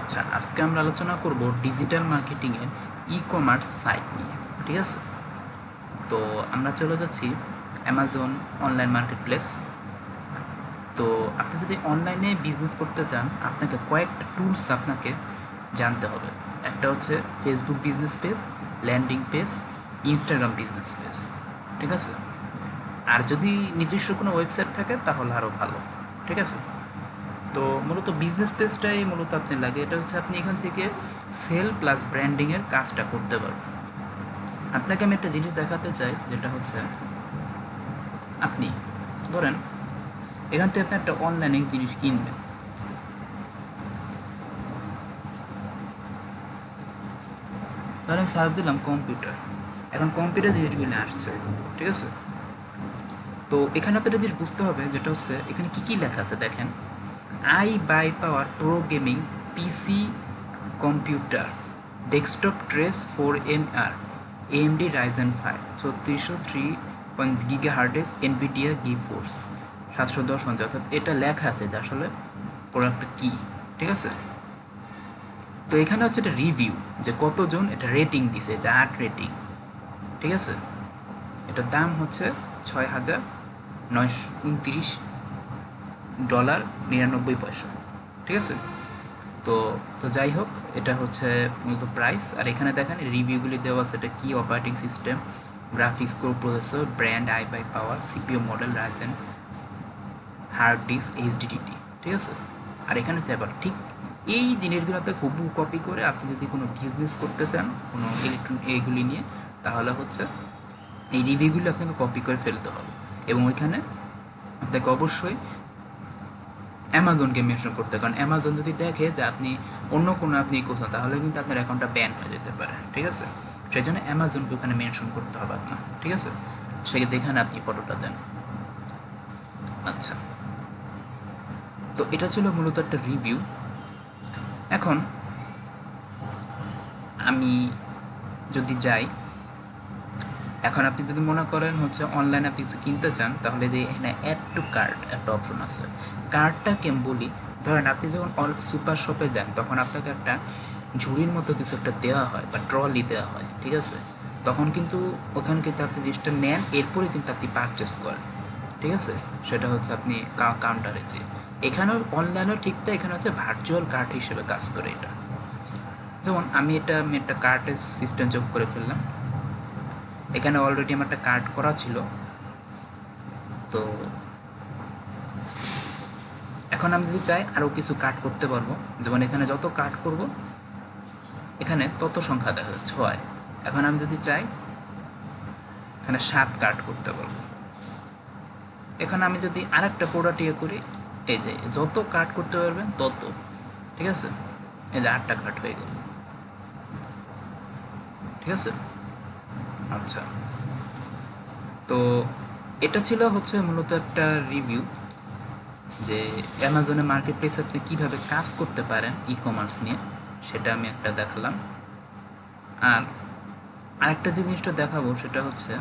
আচ্ছা, আজকে আমরা আলোচনা করব ডিজিটাল মার্কেটিংয়ের ই-কমার্স সাইট নিয়ে। ঠিক আছে? তো আমরা চলে যাচ্ছি অ্যামাজন অনলাইন মার্কেট প্লেস। তো আপনি যদি অনলাইনে বিজনেস করতে চান, আপনাকে কয়েকটা টুলস আপনাকে জানতে হবে। একটা হচ্ছে Facebook business page, landing page, Instagram business page. ঠিক আছে? আর যদি নিজস্ব কোনো ওয়েবসাইট থাকে তাহলে আরও ভালো। ঠিক আছে? তো মূলত বিজনেস পেজটাই মূলত আপনি লাগে। এটা হচ্ছে আপনি এখান থেকে সেল প্লাস ব্র্যান্ডিংয়ের কাজটা করতে পারবেন। আপনাকে আমি একটা জিনিস দেখাতে চাই, যেটা হচ্ছে আপনি ধরেন এখান থেকে আপনি একটা অনলাইনে জিনিস কিনবেন। ধরেন সার্চ দিলাম কম্পিউটার, এখন কম্পিউটার জিনিসগুলো আসছে। ঠিক আছে? তো এখানে আপনাদের জিনিস বুঝতে হবে, যেটা হচ্ছে এখানে কী কী লেখা আছে দেখেন। IBUYPOWER pro gaming PC computer desktop Trace 4 MR AMD Ryzen 5 3603 gigahertz Nvidia GeForce 710 অর্থাৎ এটা লেখা আছে যে আসলে প্রোডাক্টটা কী। ঠিক আছে? তো এখানে হচ্ছে এটা রিভিউ, যে কতজন এটা রেটিং দিছে, যে 8 রেটিং। ঠিক আছে? এটার দাম হচ্ছে $6,929.99। ঠিক আছে? তো তো যাই হোক, এটা হচ্ছে মূলত প্রাইস। আর এখানে দেখেন রিভিউগুলি দেওয়া আছে, এটা কি operating system, graphics core processor, brand iBUYPOWER, CPU model Ryzen, hard disk এইচডিডিটি। ঠিক আছে? আর এখানে চাইবার ঠিক এই জিনিসগুলোতে হুবহু কপি করে আপনি যদি কোনো বিজনেস করতে চান কোনো ইলেকট্রনিক এইগুলি নিয়ে, তাহলে হচ্ছে এই রিভিউগুলো আপনাকে কপি করে ফেলতে হবে। এবং ওইখানে আপনাকে অবশ্যই অ্যামাজনকে মেনশন করতে, কারণ অ্যামাজন যদি দেখে যে আপনি অন্য কোনো আপনি কোথাও, তাহলে কিন্তু আপনার অ্যাকাউন্টটা ব্যান হয়ে যেতে পারে। ঠিক আছে? সেই জন্য অ্যামাজনকে ওখানে মেনশন করতে হবে আপনার। ঠিক আছে? সে যেখানে আপনি ফটোটা দেন। আচ্ছা, তো এটা ছিল মূলত একটা রিভিউ। এখন আমি যদি যাই, এখন আপনি যদি মনে করেন হচ্ছে অনলাইনে আপনি কিছু কিনতে চান, তাহলে যে এখানে অ্যাড টু কার্ট একটা অপশন আছে। কার্টটাকে বলি, ধরেন আপনি যখন সুপার শপে যান, তখন আপনাকে একটা ঝুড়ির মতো কিছু একটা দেওয়া হয় বা ট্রলি দেওয়া হয়। ঠিক আছে? তখন কিন্তু ওখানে কিন্তু আপনি জিনিসটা নেন, এরপরে কিন্তু আপনি পারচেস করেন। ঠিক আছে? সেটা হচ্ছে আপনি কাউন্টারে যে, এখানেও অনলাইনেও ঠিকটা, এখানে হচ্ছে ভার্চুয়াল কার্ট হিসেবে কাজ করে এটা। যেমন আমি একটা কার্টের সিস্টেম যোগ করে ফেললাম। এখানে অলরেডি আমার একটা কার্ড করা ছিল। তো এখন আমি যদি চাই আরও কিছু কার্ড করতে পারবো। যেমন এখানে যত কার্ড করব এখানে তত সংখ্যা দেখা যাচ্ছে 6। এখন আমি যদি চাই এখানে 7 কার্ড করতে পারবো। এখানে আমি যদি আরেকটা প্রোডাক্ট ইয়ে করি, এই যে যত কার্ড করতে পারবেন তত। ঠিক আছে? এই যে 8টা কার্ড হয়ে গেল। ঠিক আছে? আচ্ছা, তো এটা ছিল হচ্ছে মূলত একটা রিভিউ, যে অ্যামাজনে মার্কেট প্লেসে আপনি কীভাবে কাজ করতে পারেন ই কমার্স নিয়ে, সেটা আমি একটা দেখালাম। আর আরেকটা যে জিনিসটা দেখাবো সেটা হচ্ছে,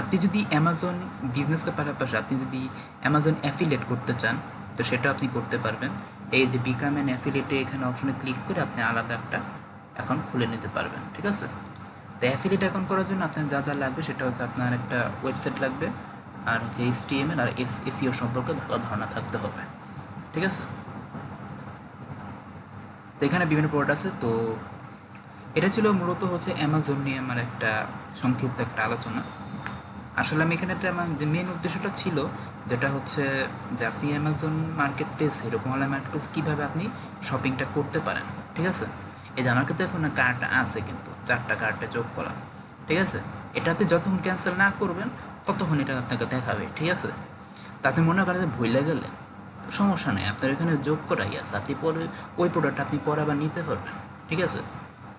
আপনি যদি অ্যামাজন বিজনেসের পাশাপাশি আপনি যদি অ্যামাজন অ্যাফিলিয়েট করতে চান, তো সেটা আপনি করতে পারবেন। এই যে বিকাম অ্যান অ্যাফিলিয়েটে এখানে অপশনে ক্লিক করে আপনি আলাদা একটা অ্যাকাউন্ট খুলে নিতে পারবেন। ঠিক আছে? তো অ্যাফিলিয়েট অ্যাকাউন্ট করার জন্য আপনার যা যা লাগবে সেটা হচ্ছে আপনার একটা ওয়েবসাইট লাগবে, আর হচ্ছে HTML আর SEO সম্পর্কে ভালো ধারণা থাকতে হবে। ঠিক আছে? তো এখানে বিভিন্ন প্রোডাক্ট আছে। তো এটা ছিল মূলত হচ্ছে অ্যামাজন নিয়ে আমার একটা সংক্ষিপ্ত একটা আলোচনা। আসলে আমি এখানে একটা আমার যে মেন উদ্দেশ্যটা ছিল, যেটা হচ্ছে যে আপনি অ্যামাজন মার্কেট প্লেস এরকম অনলাইন মার্কেট প্লেস কীভাবে আপনি শপিংটা করতে পারেন। ঠিক আছে? এই যে আমার কিন্তু এখন কার্ট আছে, কিন্তু 4টা কার্টে যোগ করা। ঠিক আছে? এটাতে যতক্ষণ ক্যান্সেল না করবেন ততক্ষণ এটা আপনাকে দেখাবে। ঠিক আছে? তাতে মনে করেন যে ভুলে গেলেন, সমস্যা নেই, আপনার এখানে যোগ করাই আছে। আপনি পরে ওই প্রোডাক্ট আপনি পরে আবার নিতে পারবেন। ঠিক আছে?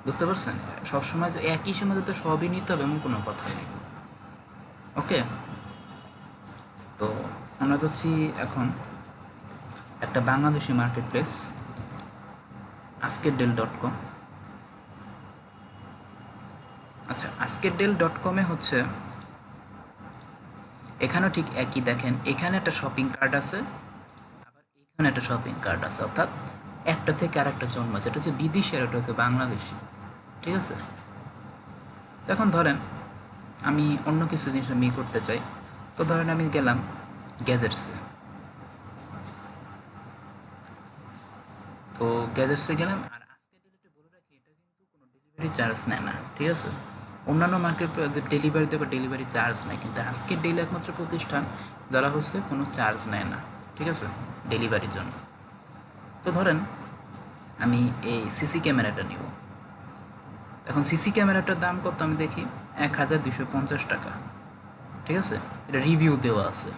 বুঝতে পারছেন? সবসময় যে একই সময় যাতে সবই নিতে হবে এমন কোনো কথা নেই। ওকে, তো আমরা যাচ্ছি এখন একটা বাংলাদেশি মার্কেট প্লেস, আজকেরডেল.com। আচ্ছা, আজকেরডেল.com হচ্ছে এখানেও ঠিক একই। দেখেন এখানে একটা শপিং কার্ট আছে, আবার এখানে একটা শপিং কার্ট আছে, অর্থাৎ একটা থেকে আরেকটা জন্মাচ্ছে, এটা হচ্ছে বিদেশি আর একটা হচ্ছে বাংলাদেশি। ঠিক আছে, তো এখন ধরেন আমি অন্য কিছু জিনিস আমি করতে চাই, তো ধরেন আমি গেলাম গ্যাজেটসে, তো গ্যাজেটসে গেলাম। আর আজকে ডেলিভারি বলে রাখি, এটা কিন্তু কোনো ডেলিভারি চার্জ নেয় না। ঠিক আছে, অন্যান্য মার্কেট ডেলিভারিতে বা ডেলিভারি চার্জ নেয়, কিন্তু আজকের ডেলি একমাত্র প্রতিষ্ঠান যারা হচ্ছে কোনো চার্জ নেয় না। ঠিক আছে, ডেলিভারির জন্য। তো ধরেন আমি এই সিসি ক্যামেরাটা নিব। এখন সিসি ক্যামেরাটার দাম কত আমি দেখি, 1250 টাকা। ঠিক আছে, এটা রিভিউ দেওয়া আছে।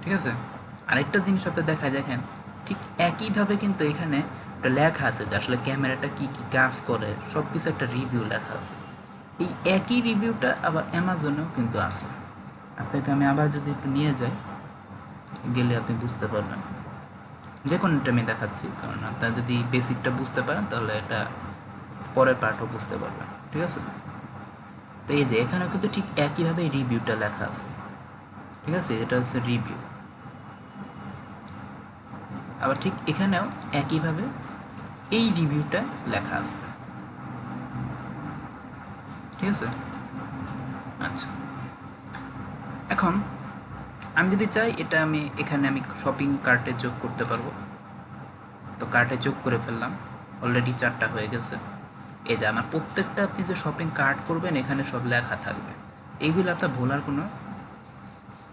ঠিক আছে, আরেকটা জিনিস আপনি দেখায় দেখেন, ঠিক একইভাবে কিন্তু এখানে একটা লেখা আছে যে আসলে ক্যামেরাটা কি কি কাজ করে, সব কিছু একটা রিভিউ লেখা আছে। এই একই রিভিউটা আবার অ্যামাজনেও কিন্তু আছে। আপনাকে আমি আবার যদি একটু নিয়ে যাই, গেলে আপনি বুঝতে পারবেন। যে কোনোটা আমি দেখাচ্ছি, কারণ আপনারা যদি বেসিকটা বুঝতে পারেন তাহলে এটা পরের পার্টও বুঝতে পারবেন। ঠিক আছে, তো এই যে এখানেও কিন্তু ঠিক একইভাবে রিভিউটা লেখা আছে। ঠিক আছে, এটা হচ্ছে রিভিউ। আবার ঠিক এখানেও একইভাবে এই রিভিউটা লেখা আছে। ঠিক আছে, আচ্ছা, এখন আমি যদি চাই এটা আমি এখানে আমি শপিং কার্টে যোগ করতে পারবো। তো কার্টে যোগ করে ফেললাম, অলরেডি 4টা হয়ে গেছে। এই যে আমার প্রত্যেকটা আপনি যে শপিং কার্ট করবেন এখানে সব লেখা থাকবে। এইগুলো আপনার ভোলার কোনো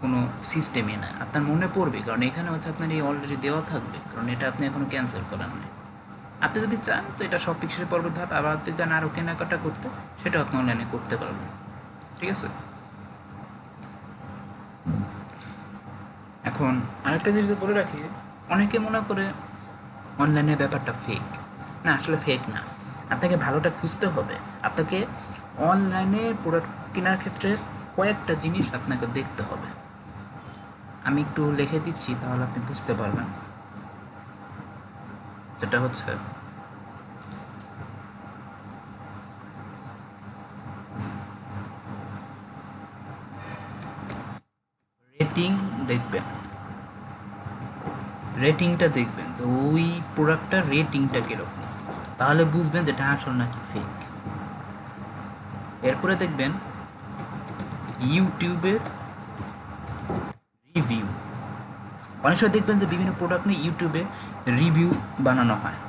কোনো সিস্টেমই না, আপনার মনে পড়বে, কারণ এখানে হচ্ছে আপনার এই অলরেডি দেওয়া থাকবে, কারণ এটা আপনি এখনও ক্যান্সেল করেন না। আপনি যদি চান তো এটা সব পিক্সের পর্বত ধাপ, আবার আপনি চান আরও কেনাকাটা করতে, সেটা আপনি অনলাইনে করতে পারবেন। ঠিক আছে, এখন আরেকটা জিনিস বলে রাখি, অনেকে মনে করে অনলাইনে ব্যাপারটা ফেক। না, আসলে ফেক না। আপনাকে ভালোটা খুঁজতে হবে। আপনাকে অনলাইনে প্রোডাক্ট কেনার ক্ষেত্রে কয়েকটা জিনিস আপনাকে দেখতে হবে। আমি একটু লিখে দিচ্ছি, তাহলে আপনি বুঝতে পারবেন। যেটা হচ্ছে রেটিং দেখবেন। রেটিংটা দেখবেন যে ওই প্রোডাক্টটার রেটিংটা কীরকম, তাহলে বুঝবেন যেটা আসল নাকি ফেক। এরপরে দেখবেন ইউটিউবের রিভিউ। অনেক সময় দেখবেন যে বিভিন্ন প্রোডাক্ট নিয়ে ইউটিউবে রিভিউ বানানো হয়।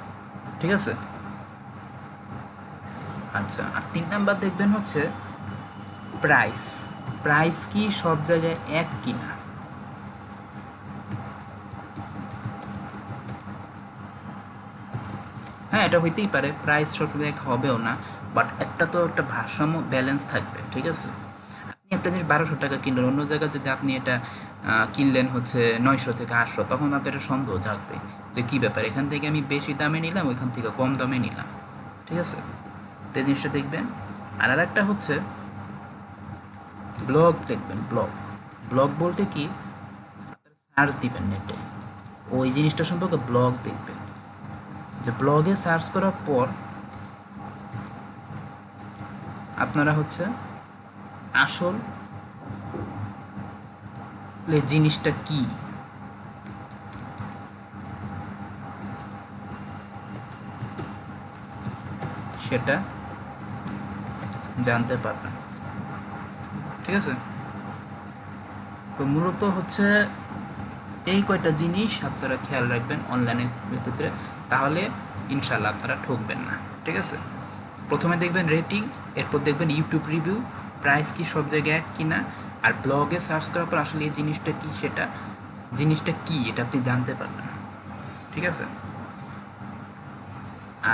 ঠিক আছে, আচ্ছা, আর 3 নাম্বার দেখবেন হচ্ছে প্রাইস। প্রাইস কি সব জায়গায় এক কিনা। হ্যাঁ, এটা হইতেই পারে, প্রাইস সব জায়গায় হবেও না, বাট একটা তো একটা ভারসাম্য ব্যালেন্স থাকবে। ঠিক আছে, আপনি একটা জিনিস 1200 টাকা কিনলেন, অন্য জায়গায় যদি আপনি এটা কিনলেন হচ্ছে 900 থেকে 800, তখন আপনার একটা সন্দেহ জাগবে যে কী ব্যাপার, এখান থেকে আমি বেশি দামে নিলাম, ওইখান থেকে কম দামে নিলাম। ঠিক আছে, তো এই জিনিসটা দেখবেন। আর একটা হচ্ছে ব্লগ দেখবেন। ব্লগ ব্লগ বলতে কি, আপনারা সার্চ দিবেন নেটে, ওই জিনিসটা সম্পর্কে ব্লগ দেখবেন। যে ব্লগে সার্চ করার পর আপনারা হচ্ছে আসল জিনিসটা কি সেটা জানতে পারবেন। ঠিক আছে, তো মূলত হচ্ছে এই কয়টা জিনিস আপনারা খেয়াল রাখবেন অনলাইনের ভিতরে, তাহলে ইনশাল্লাহ আপনারা ঠকবেন না। ঠিক আছে, প্রথমে দেখবেন রেটিং, এরপর দেখবেন ইউটিউব রিভিউ, প্রাইস কি সব জায়গায় এক কিনা, আর ব্লগে সার্চ করার পর আসলে এই জিনিসটা কি, সেটা জিনিসটা কি এটা আপনি জানতে পারবেন। ঠিক আছে,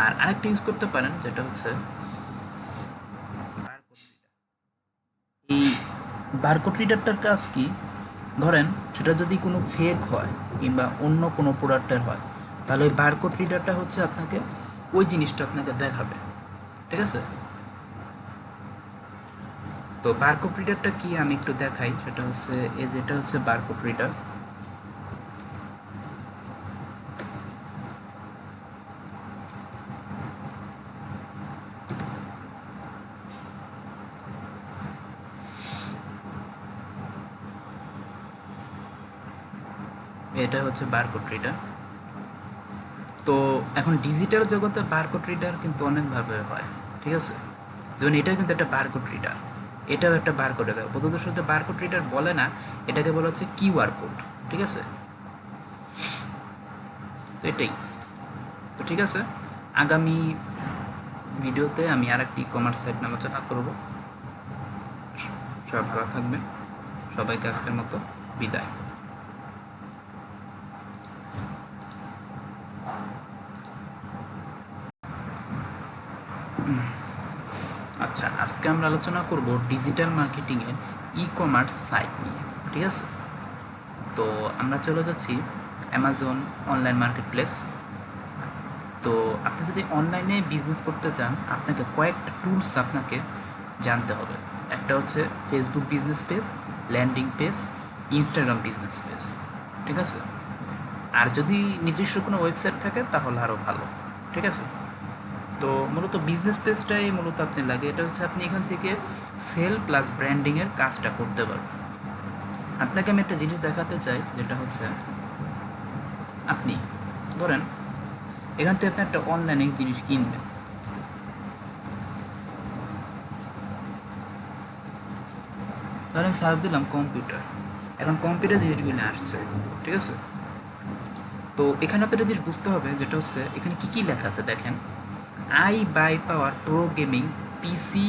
আর আরেকটা ইউজ করতে পারেন, যেটা হচ্ছে এই বারকোড রিডারটার কাজ কি, ধরেন সেটা যদি কোনো ফেক হয় কিংবা অন্য কোনো প্রোডাক্টের হয়, তাহলে ওই বারকোড রিডারটা হচ্ছে আপনাকে ওই জিনিসটা আপনাকে দেখাবে। ঠিক আছে, তো বারকোড রিডারটা কি আমি একটু দেখাই, সেটা হচ্ছে এই যেটা হচ্ছে বারকোড রিডার। এটা হচ্ছে বারকোড রিডার। তো এখন ডিজিটাল জগতে বারকোড রিডার কিন্তু অনেকভাবে হয়, ঠিক আছে? যেমন এটা কিন্তু একটা বারকোড রিডার, এটাও একটা বারকোড রিডার। প্রথমত শুধু বারকোড রিডার বলে না, এটাকে বলা হচ্ছে কিউআর কোড, ঠিক আছে? তো এটাই। তো ঠিক আছে, আগামী ভিডিওতে আমি আর একটি ই কমার্স সাইট নিয়ে আলোচনা করবো। সবাই ভালো থাকবেন, সবাইকে আজকের মতো বিদায়। আচ্ছা, আজকে আমরা আলোচনা করব ডিজিটাল মার্কেটিংয়ের ই কমার্স সাইট নিয়ে, ঠিক আছে? তো আমরা চলে যাচ্ছি অ্যামাজন অনলাইন মার্কেট প্লেস। তো আপনি যদি অনলাইনে বিজনেস করতে চান, আপনাকে কয়েকটা টুলস আপনাকে জানতে হবে। একটা হচ্ছে Facebook business page, landing page, Instagram business page, ঠিক আছে? আর যদি নিজস্ব কোনো ওয়েবসাইট থাকে তাহলে আরও ভালো, ঠিক আছে? তো মূলত বিজনেস পেজটাই মূলত আপনি লাগে। এটা হচ্ছে আপনি এখান থেকে সেল প্লাস ব্র্যান্ডিংয়ের কাজটা করতে পারবেন। আপনাকে আমি একটা জিনিস দেখাতে চাই, যেটা হচ্ছে আপনি ধরেন এখান থেকে আপনি একটা অনলাইনে জিনিস কিনবেন, ধরেন সার্চ দিলাম কম্পিউটার, এখন কম্পিউটার জিনিসগুলো আসছে, ঠিক আছে? তো এখানে আপনাদের জিনিস বুঝতে হবে, যেটা হচ্ছে এখানে কী কী লেখা আছে দেখেন। IBUYPOWER pro gaming PC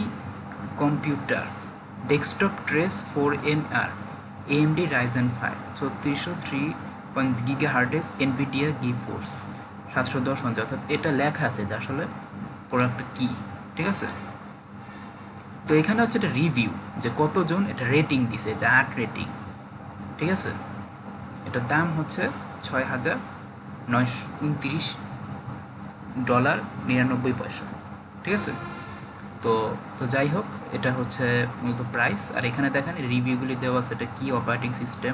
computer desktop Trace 4 MR AMD Ryzen 5 3603 gigahertz Nvidia GeForce 710 অর্থাৎ এটা লেখা আছে যে আসলে প্রোডাক্টটা কী, ঠিক আছে? তো এখানে হচ্ছে এটা রিভিউ, যে কতজন এটা রেটিং দিছে, যে 8 রেটিং, ঠিক আছে? এটার দাম হচ্ছে $6,929.99, ঠিক আছে? তো তো যাই হোক, এটা হচ্ছে মূলত প্রাইস। আর এখানে দেখেন রিভিউগুলি দেওয়া আছে, এটা কি operating system,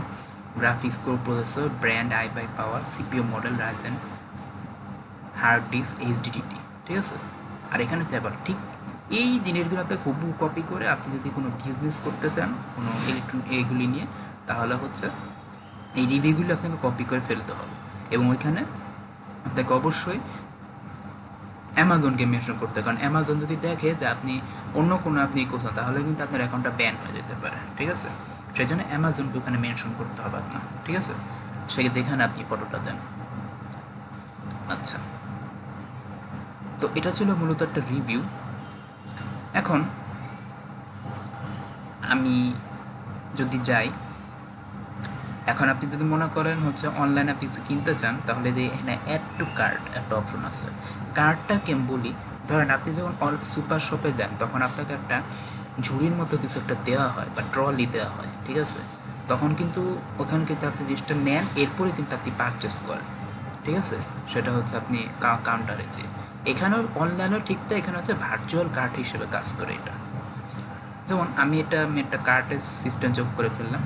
graphics core processor, brand iBUYPOWER, CPU model Ryzen, hard disk এইচডিডিটি, ঠিক আছে? আর এখানে চাইবার ঠিক এই জিনিসগুলো আপনি হুবহু কপি করে আপনি যদি কোনো বিজনেস করতে চান কোনো ইলেকট্রনিক এইগুলি নিয়ে, তাহলে হচ্ছে এই রিভিউগুলো আপনাকে কপি করে ফেলতে হবে। এবং ওইখানে আপনাকে অবশ্যই অ্যামাজনকে মেনশন করতে, কারণ অ্যামাজন যদি দেখে যে আপনি অন্য কোনো আপনি কোথাও, তাহলে কিন্তু আপনার অ্যাকাউন্টটা ব্যান হয়ে যেতে পারে, ঠিক আছে? সেই জন্য অ্যামাজনকে ওখানে মেনশন করতে হবে আপনার, ঠিক আছে? সে যেখানে আপনি ফটোটা দেন। আচ্ছা, তো এটা ছিল মূলত একটা রিভিউ। এখন আমি যদি যাই, এখন আপনি যদি মনে করেন হচ্ছে অনলাইনে আপনি কিছু কিনতে চান, তাহলে যে এখানে অ্যাড টু কার্ট একটা অপশন আছে। কার্টটাকে আমি বলি, ধরেন আপনি যখন সুপার শপে যান, তখন আপনাকে একটা ঝুড়ির মতো কিছু একটা দেওয়া হয় বা ট্রলি দেওয়া হয়, ঠিক আছে? তখন কিন্তু ওখানে কিন্তু আপনি জিনিসটা নেন, এরপরে কিন্তু আপনি পারচেস করেন, ঠিক আছে? সেটা হচ্ছে আপনি কাউন্টারে যে, এখানেও অনলাইনেও ঠিকটা, এখানে হচ্ছে ভার্চুয়াল কার্ট হিসেবে কাজ করে এটা। যেমন আমি একটা কার্টের সিস্টেম যোগ করে ফেললাম,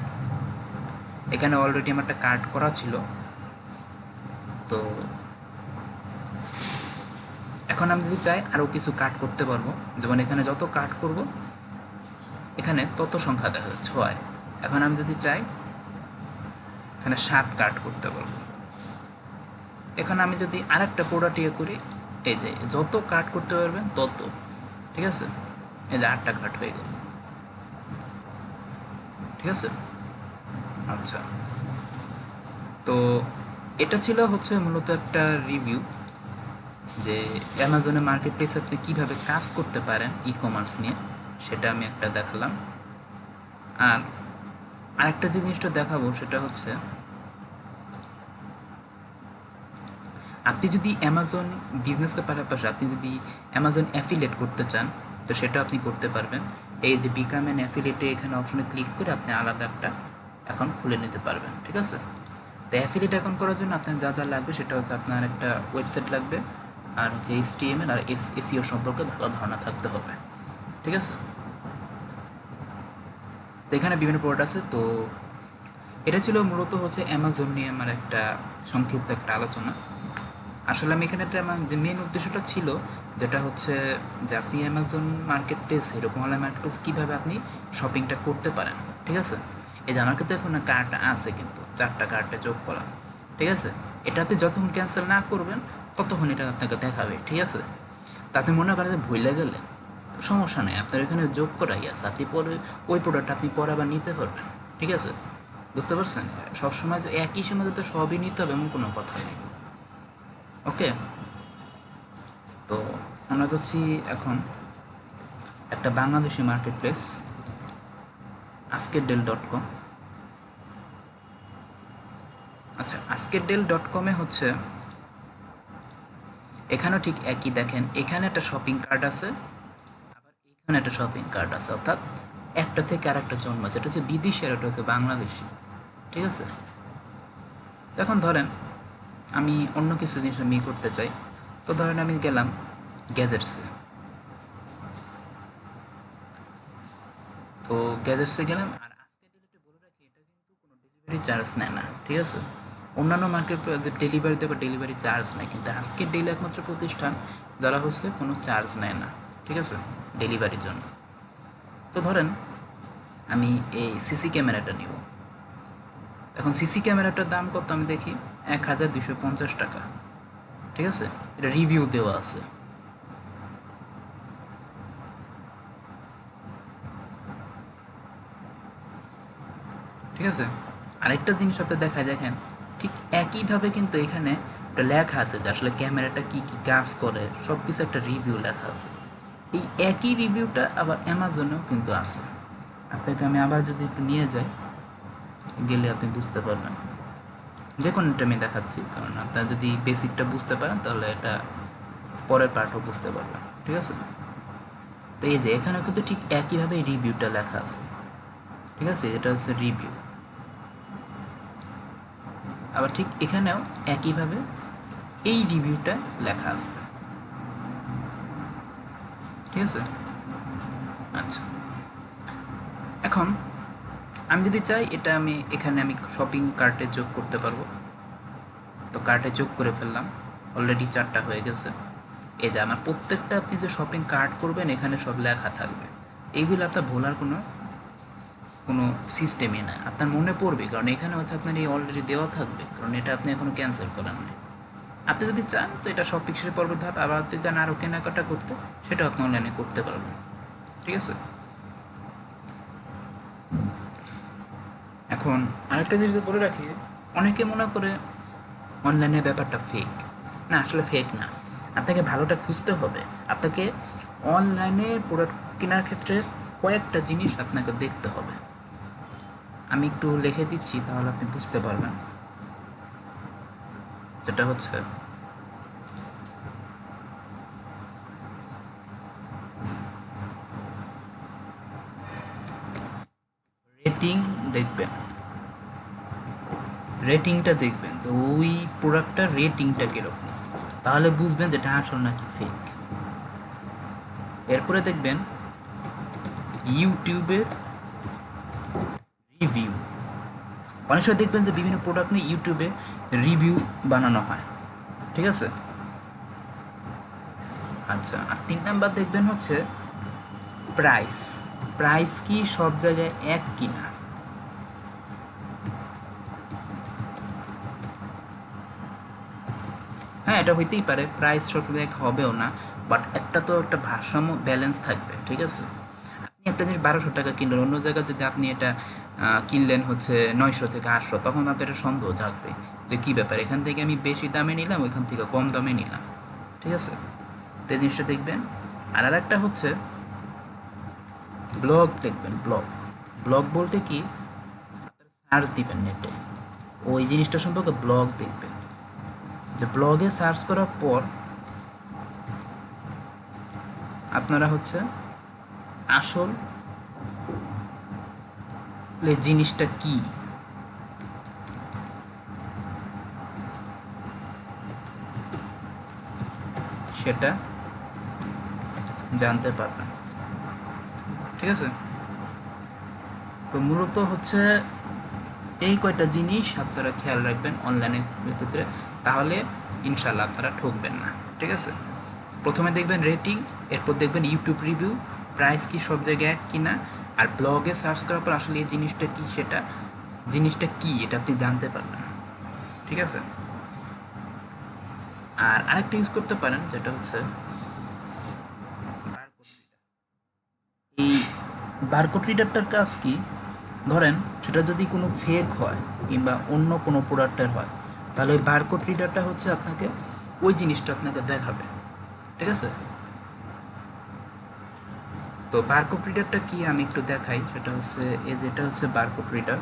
এখানে অলরেডি আমার একটা কার্ড করা ছিল। তো এখন আমি যদি চাই আরও কিছু কাট করতে পারবো, যেমন এখানে যত কাট করব এখানে তত সংখ্যা দেখা যাচ্ছে 6। এখন আমি যদি চাই এখানে 7 কাট করতে পারবো। এখন আমি যদি আরেকটা প্রোডাক্ট ইয়ে করি, এই যে যত কাট করতে পারবেন তত, ঠিক আছে? এই যে 8টা কাট হয়ে গেল, ঠিক আছে? আচ্ছা, তো এটা ছিল হচ্ছে মূলত একটা রিভিউ, যে অ্যামাজনের মার্কেট প্লেসে আপনি কীভাবে কাজ করতে পারেন ই কমার্স নিয়ে, সেটা আমি একটা দেখালাম। আর আরেকটা যে জিনিসটা দেখাবো সেটা হচ্ছে, আপনি যদি অ্যামাজন বিজনেসকে পাশাপাশি আপনি যদি অ্যামাজন অ্যাফিলিয়েট করতে চান, তো সেটা আপনি করতে পারবেন। এই যে বিকাম অ্যান অ্যাফিলিয়েটে এখানে অপশনে ক্লিক করে আপনি আলাদা একটা অ্যাকাউন্ট খুলে নিতে পারবেন, ঠিক আছে? তো অ্যাফিলিয়েট অ্যাকাউন্ট করার জন্য আপনার যা যা লাগবে সেটা হচ্ছে আপনার একটা ওয়েবসাইট লাগবে, আর হচ্ছে HTML আর SEO সম্পর্কে ভালো ধারণা থাকতে হবে, ঠিক আছে? তো এখানে বিভিন্ন প্রোডাক্ট আছে। তো এটা ছিল মূলত হচ্ছে অ্যামাজন নিয়ে আমার একটা সংক্ষিপ্ত একটা আলোচনা। আসলে আমি এখানে একটা আমার যে মেন উদ্দেশ্যটা ছিল, যেটা হচ্ছে যে আপনি অ্যামাজন মার্কেট প্লেস, এরকম অনলাইন মার্কেট প্লেস কীভাবে আপনি শপিংটা করতে পারেন, ঠিক আছে? এই যে আমার কিন্তু এখন কার্ট আছে, কিন্তু 4টা কার্টে যোগ করা। ঠিক আছে? এটাতে যতক্ষণ ক্যান্সেল না করবেন ততক্ষণ এটা আপনাকে দেখাবে, ঠিক আছে? তাতে মনে করেন যে ভুলে গেলে তো সমস্যা নেই, আপনার এখানে যোগ করাই আছে, আপনি পরে ওই প্রোডাক্ট আপনি পরে আবার নিতে পারবেন, ঠিক আছে? বুঝতে পারছেন? সবসময় যে একই সময় তো সবই নিতে হবে এমন কোনো কথা নেই। ওকে, তো আমরা যাচ্ছি এখন একটা বাংলাদেশি মার্কেট প্লেস, আজকেরডেল.com। আচ্ছা, আজকেরডেল.com-এ হচ্ছে এখানেও ঠিক একই, দেখেন এখানে একটা শপিং কার্ট আছে, আবার এখানে একটা শপিং কার্ট আছে, অর্থাৎ একটা থেকে আর একটা জন্ম আছে, এটা হচ্ছে বিদেশি আর এটা হচ্ছে বাংলাদেশি, ঠিক আছে? তো এখন ধরেন আমি অন্য কিছু জিনিস আমি করতে চাই, তো ধরেন আমি গেলাম গ্যাজেটসে, তো গ্যাজেটসে গেলাম। আর আজকে ডেলিভারি বলে রাখি, এটা কিন্তু কোনো ডেলিভারি চার্জ নেয় না, ঠিক আছে? অন্যান্য মার্কেট যে ডেলিভারিতে বা ডেলিভারি চার্জ নেয়, কিন্তু আজকের ডেলি একমাত্র প্রতিষ্ঠান যারা হচ্ছে কোনো চার্জ নেয় না, ঠিক আছে, ডেলিভারির জন্য। তো ধরেন আমি এই সিসি ক্যামেরাটা নিব। এখন সিসি ক্যামেরাটার দাম কত আমি দেখি, 1250 টাকা, ঠিক আছে? এটা রিভিউ দেওয়া আছে। ঠিক আছে, আরেকটা জিনিস আপনি দেখা দেখেন, ঠিক একইভাবে কিন্তু এখানে একটা লেখা আছে যে আসলে ক্যামেরাটা কি কি কাজ করে, সব কিছু একটা রিভিউ লেখা আছে। এই একই রিভিউটা আবার অ্যামাজনেও কিন্তু আছে। আপনাকে আমি আবার যদি একটু নিয়ে যাই, গেলে আপনি বুঝতে পারবেন। যে কোনোটা আমি দেখাচ্ছি, কারণ আপনার যদি বেসিকটা বুঝতে পারেন তাহলে এটা পরের পার্টও বুঝতে পারবেন, ঠিক আছে? তো এই যে এখানে কিন্তু ঠিক একইভাবে রিভিউটা লেখা আছে, ঠিক আছে? এটা হচ্ছে রিভিউ। আবার ঠিক এখানেও একইভাবে এই রিভিউটা লেখা আছে, ঠিক আছে? আচ্ছা, এখন আমি যদি চাই এটা আমি এখানে আমি শপিং কার্টে যোগ করতে পারবো। তো কার্টে যোগ করে ফেললাম, অলরেডি 4টা হয়ে গেছে। এই যে আমার প্রত্যেকটা আপনি যে শপিং কার্ট করবেন এখানে সব লেখা থাকবে, এইগুলো আপনার ভোলার কোনো কোনো সিস্টেমই না, আপনার মনে পড়বে, কারণ এখানে হচ্ছে আপনার এই অলরেডি দেওয়া থাকবে, কারণ এটা আপনি এখনও ক্যান্সেল করেন না। আপনি যদি চান তো এটা সব পিক্সের পর্বের ধাপ, আবার আপনি চান আরও কেনাকাটা করতে, সেটা আপনি অনলাইনে করতে পারবেন, ঠিক আছে? এখন আরেকটা জিনিস বলে রাখি, অনেকে মনে করে অনলাইনের ব্যাপারটা ফেক। না, আসলে ফেক না, আপনাকে ভালোটা খুঁজতে হবে। আপনাকে অনলাইনে প্রোডাক্ট কেনার ক্ষেত্রে কয়েকটা জিনিস আপনাকে দেখতে হবে। আমি একটু লিখে দিচ্ছি তাহলে আপনি বুঝতে পারবেন। যেটা হচ্ছে রেটিং দেখবেন, রেটিংটা দেখবেন যে ওই প্রোডাক্টটার রেটিংটা কীরকম, তাহলে বুঝবেন যেটা আসল নাকি ফেক। এরপরে দেখবেন ইউটিউবের রিভিউ, অনেক সময় দেখবেন যে বিভিন্ন প্রোডাক্ট নিয়ে ইউটিউবে রিভিউ বানানো হয়, ঠিক আছে? আচ্ছা, আর 3 নাম্বার দেখবেন হচ্ছে প্রাইস, প্রাইস কি সব জায়গায় এক কিনা। হ্যাঁ, এটা হইতেই পারে, প্রাইস সব এক হবেও না, বাট একটা তো একটা ভারসাম্য ব্যালেন্স থাকবে, ঠিক আছে? আপনি একটা জিনিস 1200 টাকা কিনলেন, অন্য জায়গায় যদি আপনি এটা কিনলেন হচ্ছে 900 থেকে 800, তখন আপনার একটা সন্দেহ জাগবে যে কী ব্যাপার, এখান থেকে আমি বেশি দামে নিলাম, ওইখান থেকে কম দামে নিলাম, ঠিক আছে? তো এই জিনিসটা দেখবেন। আর একটা হচ্ছে ব্লগ দেখবেন, ব্লগ, ব্লগ বলতে কি, আপনারা সার্চ দিবেন নেটে, ওই জিনিসটা সম্পর্কে ব্লগ দেখবেন, যে ব্লগে সার্চ করার পর আপনারা হচ্ছে আসল জিনিসটা কি সেটা জানতে পারবেন, ঠিক আছে? তো মূলত হচ্ছে এই কয়টা জিনিস আপনারা খেয়াল রাখবেন অনলাইনের ক্ষেত্রে, তাহলে ইনশাল্লাহ আপনারা ঠকবেন না, ঠিক আছে? প্রথমে দেখবেন রেটিং, এরপর দেখবেন ইউটিউব রিভিউ, প্রাইস কি সব জায়গায় এক কিনা, আর ব্লগে সার্চ করার পর আসলে এই জিনিসটা কি, সেটা জিনিসটা কি এটা আপনি জানতে পারবেন। ঠিক আছে। আর আরেকটা ইউজ করতে পারেন যেটা হচ্ছে বারকোড রিডার। এই বারকোড রিডারটার কাজ কি, ধরেন সেটা যদি কোনো ফেক হয় কিংবা অন্য কোনো প্রোডাক্টের হয়, তাহলে ওই বারকোড রিডারটা হচ্ছে আপনাকে ওই জিনিসটা আপনাকে দেখাবে। ঠিক আছে। তো বারকোড রিডারটা কি আমি একটু দেখাই, সেটা হচ্ছে এই যেটা হচ্ছে বারকোড রিডার।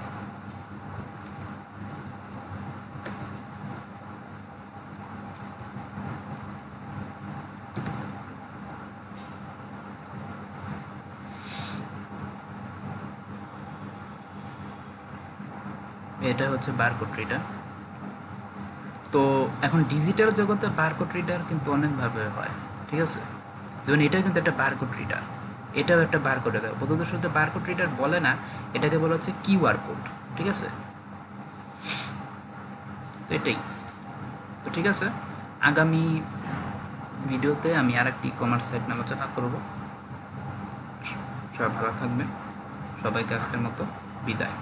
এটা হচ্ছে বারকোড রিডার। তো এখন ডিজিটাল জগতে বারকোড রিডার কিন্তু অনেকভাবে হয়। ঠিক আছে। যেমন এটা কিন্তু একটা বারকোড রিডার, এটাও একটা বারকোড রিডার। বোধহয় শুধু বারকোড রিডার বলে না, এটাকে বলা হচ্ছে কিউআর কোড। ঠিক আছে। তো এটাই। তো ঠিক আছে, আগামী ভিডিওতে আমি আর একটি ই কমার্স সাইট নিয়ে আলোচনা করব। সবাই ভালো থাকবেন। সবাইকে আজকের মতো বিদায়।